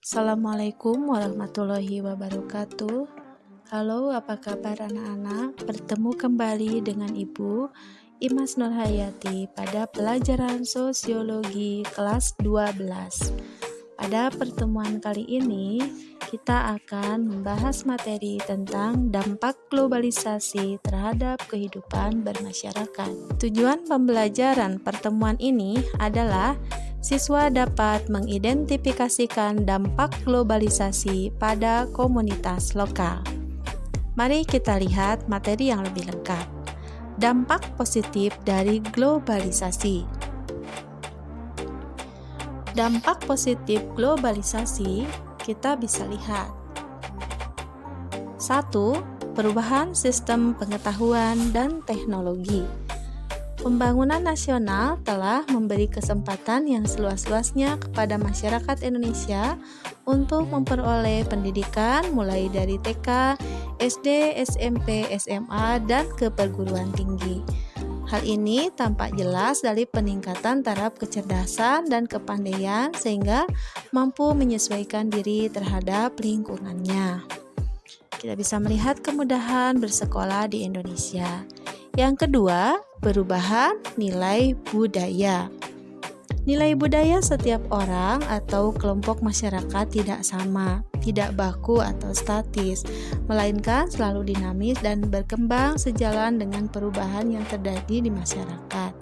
Assalamualaikum warahmatullahi wabarakatuh. Halo, apa kabar anak-anak? Bertemu kembali dengan Ibu Imas Nurhayati pada pelajaran sosiologi kelas 12. Pada pertemuan kali ini, kita akan membahas materi tentang dampak globalisasi terhadap kehidupan bermasyarakat. Tujuan pembelajaran pertemuan ini adalah siswa dapat mengidentifikasikan dampak globalisasi pada komunitas lokal. Mari kita lihat materi yang lebih lengkap. Dampak positif dari globalisasi. Dampak positif globalisasi kita bisa lihat. 1. Perubahan sistem pengetahuan dan teknologi. Pembangunan nasional telah memberi kesempatan yang seluas-luasnya kepada masyarakat Indonesia untuk memperoleh pendidikan mulai dari TK, SD, SMP, SMA, dan ke perguruan tinggi. Hal ini tampak jelas dari peningkatan taraf kecerdasan dan kepandaian sehingga mampu menyesuaikan diri terhadap lingkungannya. Kita bisa melihat kemudahan bersekolah di Indonesia. Yang kedua, perubahan nilai budaya. Nilai budaya setiap orang atau kelompok masyarakat tidak sama, tidak baku atau statis, melainkan selalu dinamis dan berkembang sejalan dengan perubahan yang terjadi di masyarakat.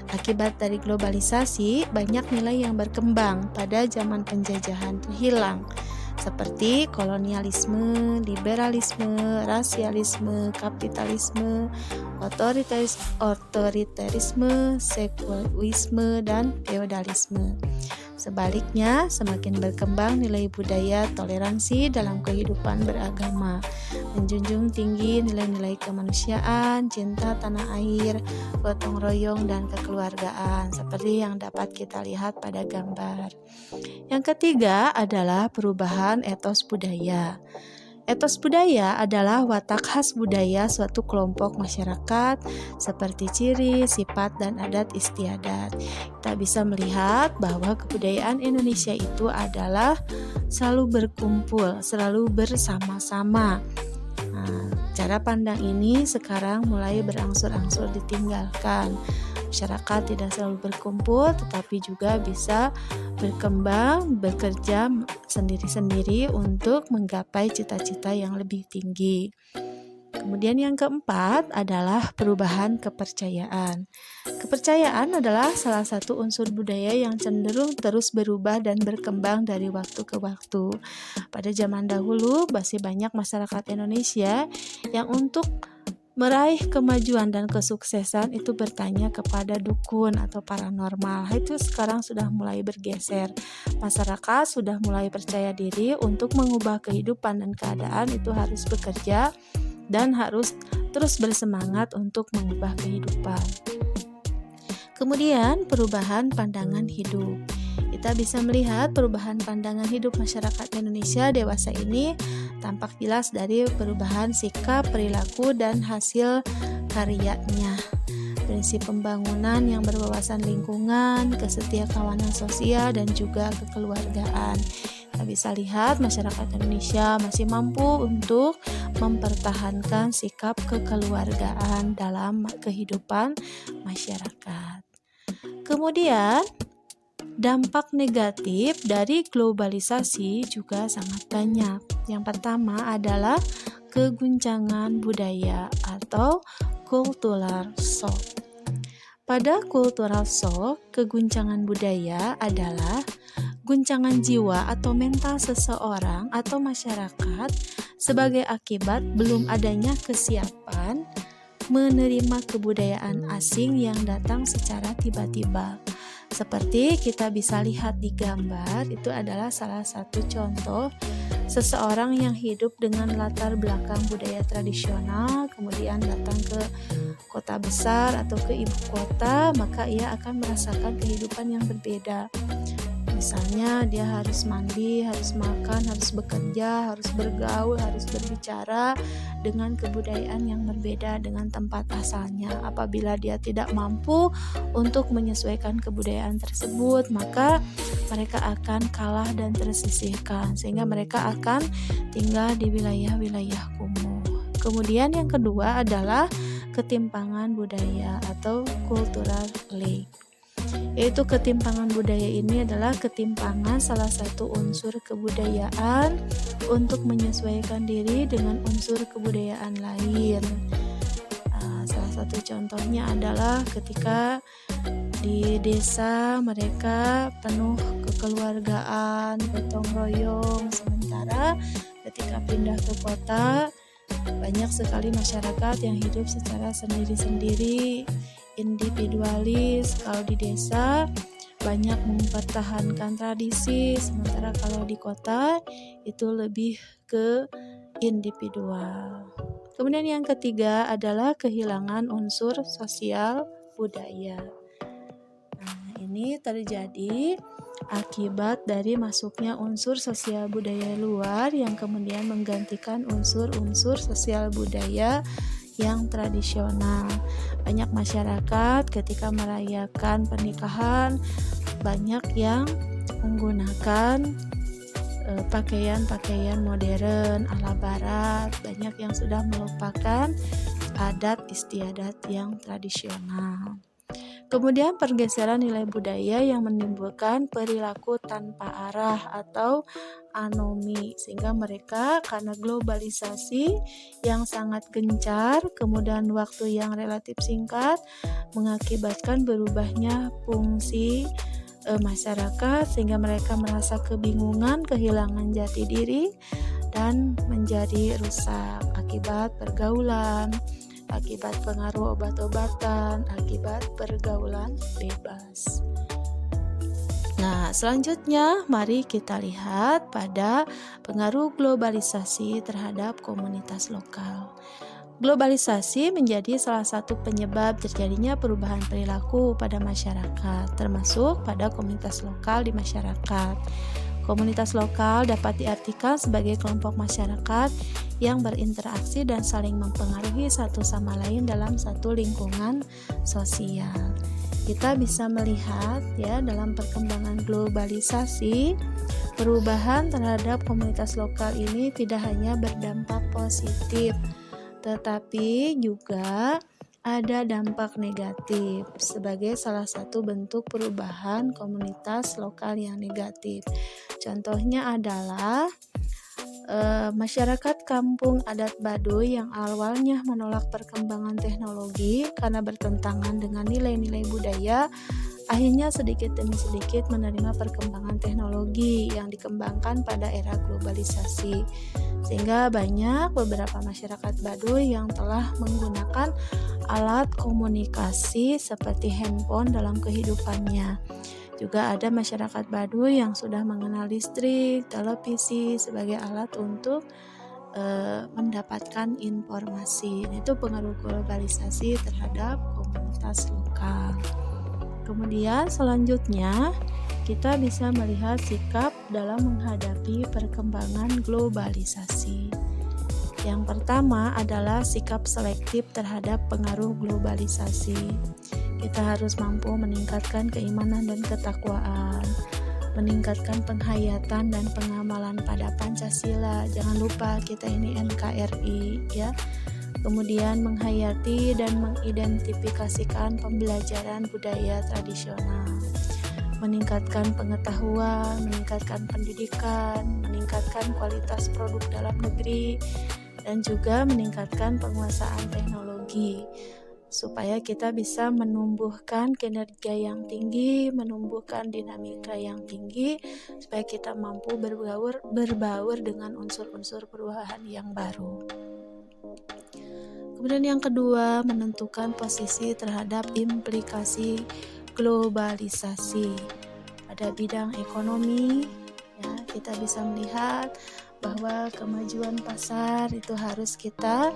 Akibat dari globalisasi, banyak nilai yang berkembang pada zaman penjajahan terhilang, seperti kolonialisme, liberalisme, rasialisme, kapitalisme, otoritarisme, sekulerisme, dan feodalisme. Sebaliknya, semakin berkembang nilai budaya toleransi dalam kehidupan beragama, menjunjung tinggi nilai-nilai kemanusiaan, cinta tanah air, gotong royong, dan kekeluargaan, seperti yang dapat kita lihat pada gambar. Yang ketiga adalah perubahan etos budaya. Etos budaya adalah watak khas budaya suatu kelompok masyarakat seperti ciri, sifat, dan adat istiadat. Kita bisa melihat bahwa kebudayaan Indonesia itu adalah selalu berkumpul, selalu bersama-sama. Cara pandang ini sekarang mulai berangsur-angsur ditinggalkan. Masyarakat tidak selalu berkumpul, tetapi juga bisa berkembang, bekerja sendiri-sendiri untuk menggapai cita-cita yang lebih tinggi. Kemudian yang keempat adalah perubahan kepercayaan. Kepercayaan adalah salah satu unsur budaya yang cenderung terus berubah dan berkembang dari waktu ke waktu. Pada zaman dahulu, masih banyak masyarakat Indonesia yang untuk meraih kemajuan dan kesuksesan itu bertanya kepada dukun atau paranormal. Itu sekarang sudah mulai bergeser. Masyarakat sudah mulai percaya diri untuk mengubah kehidupan dan keadaan itu harus bekerja dan harus terus bersemangat untuk mengubah kehidupan. Kemudian perubahan pandangan hidup. Kita bisa melihat perubahan pandangan hidup masyarakat Indonesia dewasa ini tampak jelas dari perubahan sikap, perilaku, dan hasil karyanya. Prinsip pembangunan yang berwawasan lingkungan, kesetiakawanan sosial, dan juga kekeluargaan. Kita bisa lihat masyarakat Indonesia masih mampu untuk mempertahankan sikap kekeluargaan dalam kehidupan masyarakat. Kemudian, dampak negatif dari globalisasi juga sangat banyak. Yang pertama adalah keguncangan budaya atau cultural shock. Pada cultural shock, keguncangan budaya adalah guncangan jiwa atau mental seseorang atau masyarakat sebagai akibat belum adanya kesiapan menerima kebudayaan asing yang datang secara tiba-tiba. Seperti kita bisa lihat di gambar, itu adalah salah satu contoh seseorang yang hidup dengan latar belakang budaya tradisional, kemudian datang ke kota besar atau ke ibu kota, maka ia akan merasakan kehidupan yang berbeda. Misalnya dia harus mandi, harus makan, harus bekerja, harus bergaul, harus berbicara dengan kebudayaan yang berbeda dengan tempat asalnya. Apabila dia tidak mampu untuk menyesuaikan kebudayaan tersebut, maka mereka akan kalah dan tersisihkan, sehingga mereka akan tinggal di wilayah-wilayah kumuh. Kemudian yang kedua adalah ketimpangan budaya atau cultural lag. Yaitu ketimpangan budaya ini adalah ketimpangan salah satu unsur kebudayaan untuk menyesuaikan diri dengan unsur kebudayaan lain. Salah satu contohnya adalah ketika di desa mereka penuh kekeluargaan, gotong royong, sementara ketika pindah ke kota banyak sekali masyarakat yang hidup secara sendiri-sendiri, individualis. Kalau di desa banyak mempertahankan tradisi, sementara kalau di kota itu lebih ke individual. Kemudian yang ketiga adalah kehilangan unsur sosial budaya. Nah, ini terjadi akibat dari masuknya unsur sosial budaya luar yang kemudian menggantikan unsur-unsur sosial budaya yang tradisional. Banyak masyarakat ketika merayakan pernikahan banyak yang menggunakan pakaian-pakaian modern ala barat, banyak yang sudah melupakan adat istiadat yang tradisional. Kemudian pergeseran nilai budaya yang menimbulkan perilaku tanpa arah atau anomi, sehingga mereka karena globalisasi yang sangat gencar, kemudian waktu yang relatif singkat mengakibatkan berubahnya fungsi masyarakat, sehingga mereka merasa kebingungan, kehilangan jati diri dan menjadi rusak akibat pergaulan, akibat pengaruh obat-obatan, akibat pergaulan bebas. Nah, selanjutnya mari kita lihat pada pengaruh globalisasi terhadap komunitas lokal. Globalisasi menjadi salah satu penyebab terjadinya perubahan perilaku pada masyarakat, termasuk pada komunitas lokal di masyarakat. Komunitas lokal dapat diartikan sebagai kelompok masyarakat yang berinteraksi dan saling mempengaruhi satu sama lain dalam satu lingkungan sosial. Kita bisa melihat ya dalam perkembangan globalisasi, perubahan terhadap komunitas lokal ini tidak hanya berdampak positif, tetapi juga ada dampak negatif sebagai salah satu bentuk perubahan komunitas lokal yang negatif. Contohnya adalah masyarakat kampung adat Baduy yang awalnya menolak perkembangan teknologi karena bertentangan dengan nilai-nilai budaya, akhirnya sedikit demi sedikit menerima perkembangan teknologi yang dikembangkan pada era globalisasi, sehingga banyak beberapa masyarakat Baduy yang telah menggunakan alat komunikasi seperti handphone dalam kehidupannya. Juga ada masyarakat Baduy yang sudah mengenal listrik, televisi sebagai alat untuk mendapatkan informasi. Itu pengaruh globalisasi terhadap komunitas lokal. Kemudian selanjutnya kita bisa melihat sikap dalam menghadapi perkembangan globalisasi. Yang pertama adalah sikap selektif terhadap pengaruh globalisasi. Kita harus mampu meningkatkan keimanan dan ketakwaan, meningkatkan penghayatan dan pengamalan pada Pancasila. Jangan lupa kita ini NKRI ya. Kemudian menghayati dan mengidentifikasikan pembelajaran budaya tradisional, meningkatkan pengetahuan, meningkatkan pendidikan, meningkatkan kualitas produk dalam negeri, dan juga meningkatkan penguasaan teknologi supaya kita bisa menumbuhkan kinerja yang tinggi, menumbuhkan dinamika yang tinggi, supaya kita mampu berbaur dengan unsur-unsur perubahan yang baru. Kemudian yang kedua, menentukan posisi terhadap implikasi globalisasi. Pada bidang ekonomi, ya, kita bisa melihat bahwa kemajuan pasar itu harus kita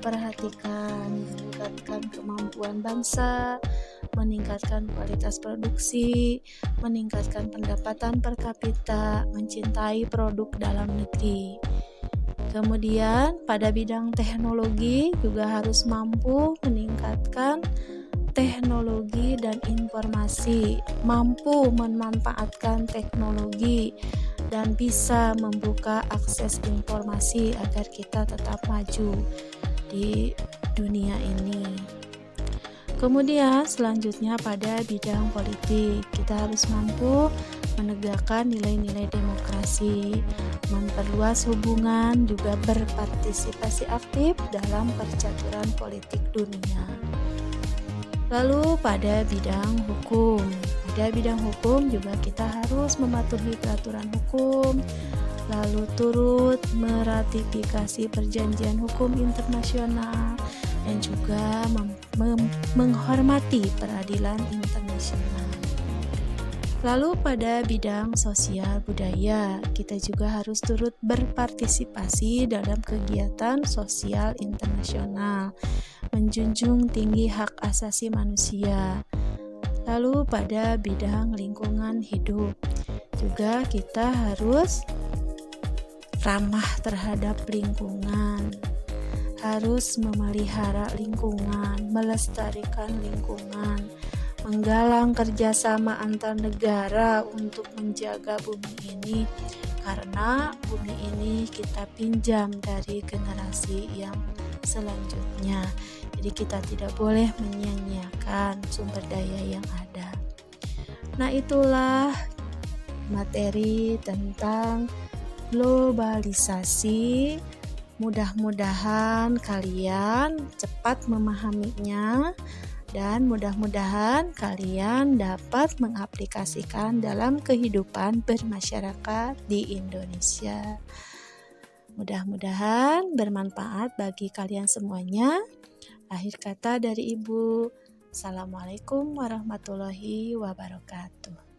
perhatikan, meningkatkan kemampuan bangsa, meningkatkan kualitas produksi, meningkatkan pendapatan per kapita, mencintai produk dalam negeri. Kemudian pada bidang teknologi juga harus mampu meningkatkan teknologi dan informasi, mampu memanfaatkan teknologi dan bisa membuka akses informasi agar kita tetap maju di dunia ini. Kemudian selanjutnya pada bidang politik, kita harus mampu menegakkan nilai-nilai demokrasi, memperluas hubungan, juga berpartisipasi aktif dalam percaturan politik dunia. Lalu pada bidang hukum juga kita harus mematuhi peraturan hukum, lalu turut meratifikasi perjanjian hukum internasional dan juga menghormati peradilan internasional. Lalu pada bidang sosial budaya, kita juga harus turut berpartisipasi dalam kegiatan sosial internasional, menjunjung tinggi hak asasi manusia. Lalu pada bidang lingkungan hidup, juga kita harus ramah terhadap lingkungan, harus memelihara lingkungan, melestarikan lingkungan, menggalang kerjasama antar negara untuk menjaga bumi ini, karena bumi ini kita pinjam dari generasi yang selanjutnya. Jadi kita tidak boleh menyia-nyiakan sumber daya yang ada. Nah, itulah materi tentang globalisasi. Mudah-mudahan kalian cepat memahaminya dan mudah-mudahan kalian dapat mengaplikasikan dalam kehidupan bermasyarakat di Indonesia. Mudah-mudahan bermanfaat bagi kalian semuanya. Akhir kata dari Ibu, Assalamualaikum warahmatullahi wabarakatuh.